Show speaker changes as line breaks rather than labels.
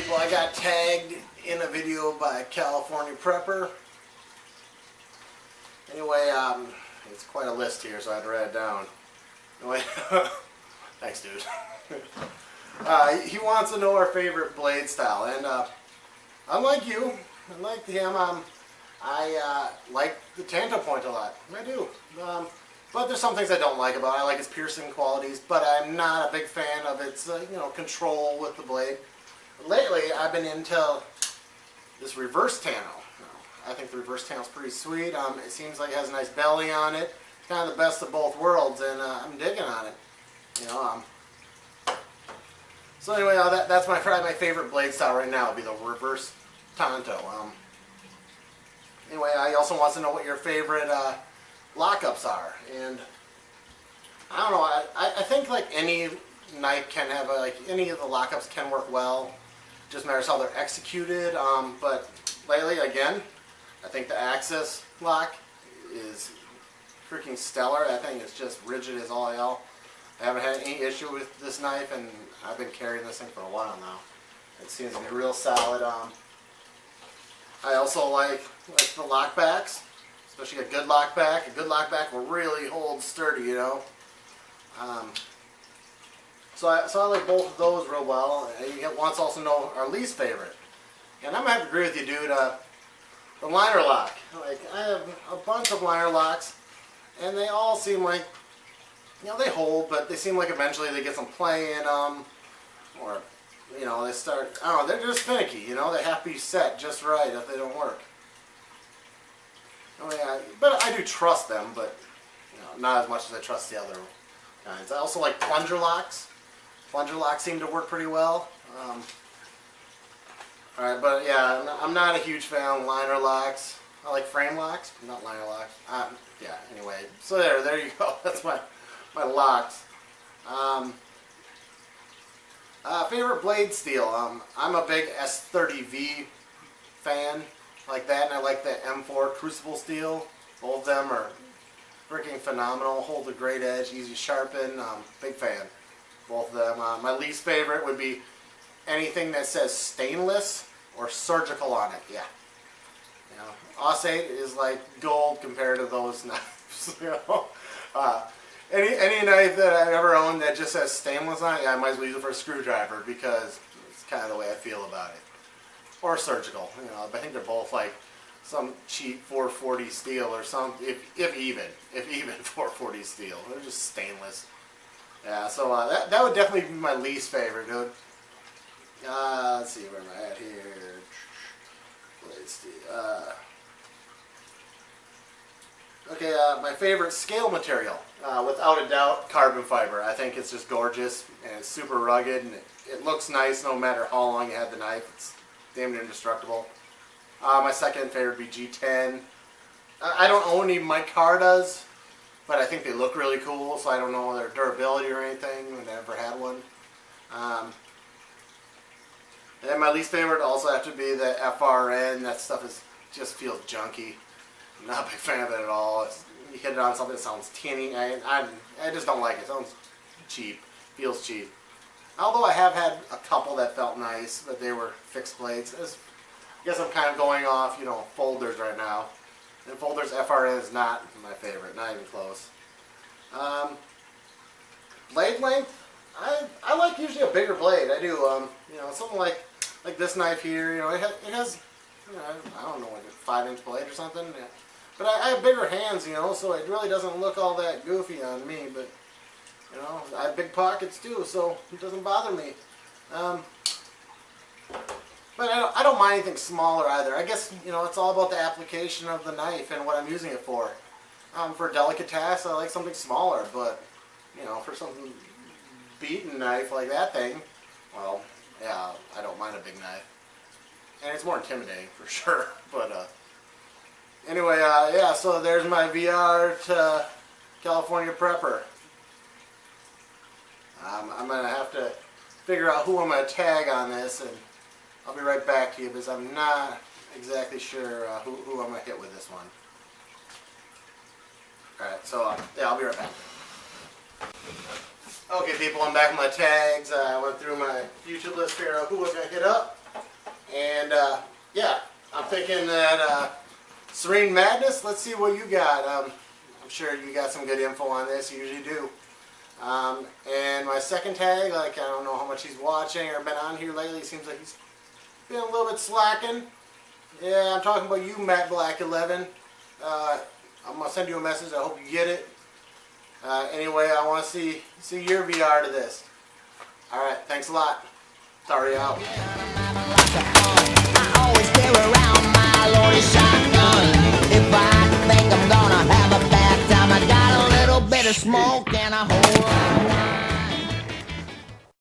people, I got tagged in a video by California Prepper. Anyway, it's quite a list here, so I had to write it down. Anyway, thanks, dude. He wants to know our favorite blade style, and unlike you, unlike him, I like the Tanto Point a lot. I do. But there's some things I don't like about it. I like its piercing qualities, but I'm not a big fan of its control with the blade. Lately, I've been into this reverse Tanto. I think the reverse Tanto is pretty sweet. It seems like it has a nice belly on it. It's kind of the best of both worlds, and I'm digging on it. So anyway, that's probably my favorite blade style right now. Would be the reverse Tanto. Anyway, he also wants to know what your favorite lockups are, and I don't know. I think like any knife can have any of the lockups can work well. Just matters how they're executed. But lately, again, I think the Axis lock is freaking stellar. That thing is just rigid as all hell. I haven't had any issue with this knife, and I've been carrying this thing for a while now. It seems to be real solid. I also like the lockbacks, especially a good lockback. A good lockback will really hold sturdy, So I like both of those real well. He wants to also know our least favorite, and I'm gonna have to agree with you, dude. The liner lock. I have a bunch of liner locks, and they all seem like they hold, but they seem like eventually they get some play in them, or they start. I don't know. They're just finicky. They have to be set just right if they don't work. But I do trust them, but not as much as I trust the other kinds. I also like plunger locks. Plunger locks seem to work pretty well. Alright, but yeah, I'm not a huge fan of liner locks. I like frame locks, not liner locks. Yeah, anyway. So there you go. That's my locks. Favorite blade steel. I'm a big S30V fan. Like that, and I like the M4 Crucible steel. Both of them are freaking phenomenal. Hold a great edge, easy to sharpen. Big fan. Both of them. My least favorite would be anything that says stainless or surgical on it. Yeah. Aussate is like gold compared to those knives. Any knife that I've ever owned that just says stainless on it, I might as well use it for a screwdriver because it's kind of the way I feel about it. Or surgical. I think they're both like some cheap 440 steel or some, if even 440 steel. They're just stainless. Yeah, so that would definitely be my least favorite, dude. Let's see, where am I at here? Okay, my favorite scale material, without a doubt, carbon fiber. I think it's just gorgeous, and it's super rugged, and it looks nice no matter how long you had the knife. It's damn near indestructible. My second favorite would be G10. I don't own any micartas, but I think they look really cool, so I don't know their durability or anything. I never had one. And my least favorite would also have to be the FRN. That stuff just feels junky. I'm not a big fan of it at all. You hit it on something that sounds tinny. I just don't like it. It sounds cheap. Feels cheap. Although I have had a couple that felt nice, but they were fixed blades. I guess I'm kind of going off, folders right now. And folders FRN is not my favorite, not even close. Blade length, I like usually a bigger blade. I do. Something like this knife here. It has I don't know, like a 5-inch blade or something. Yeah. But I have bigger hands, so it really doesn't look all that goofy on me. But I have big pockets too, so it doesn't bother me. But I don't mind anything smaller either. I guess, it's all about the application of the knife and what I'm using it for. For a delicate task, I like something smaller, but, for something beaten knife like that thing, well, yeah, I don't mind a big knife. And it's more intimidating, for sure. But, anyway, yeah, so there's my VR to California Prepper. I'm going to have to figure out who I'm going to tag on this, and I'll be right back to you because I'm not exactly sure who I'm going to hit with this one. Alright, so yeah, I'll be right back. Okay people, I'm back with my tags. I went through my YouTube list here of who was going to hit up. And yeah, I'm thinking that Serene Madness, let's see what you got. I'm sure you got some good info on this, you usually do. And my second tag, like I don't know how much he's watching or been on here lately, seems like he's been a little bit slacking. Yeah, I'm talking about you, Matt Black 11. I'm going to send you a message, I hope you get it. Anyway, I want to see your VR to this. Alright, thanks a lot. Sorry out.
I always carry around my loaded shotgun. If I think I'm gonna have a bad time, I got a little bit of smoke and a whole lot of wine.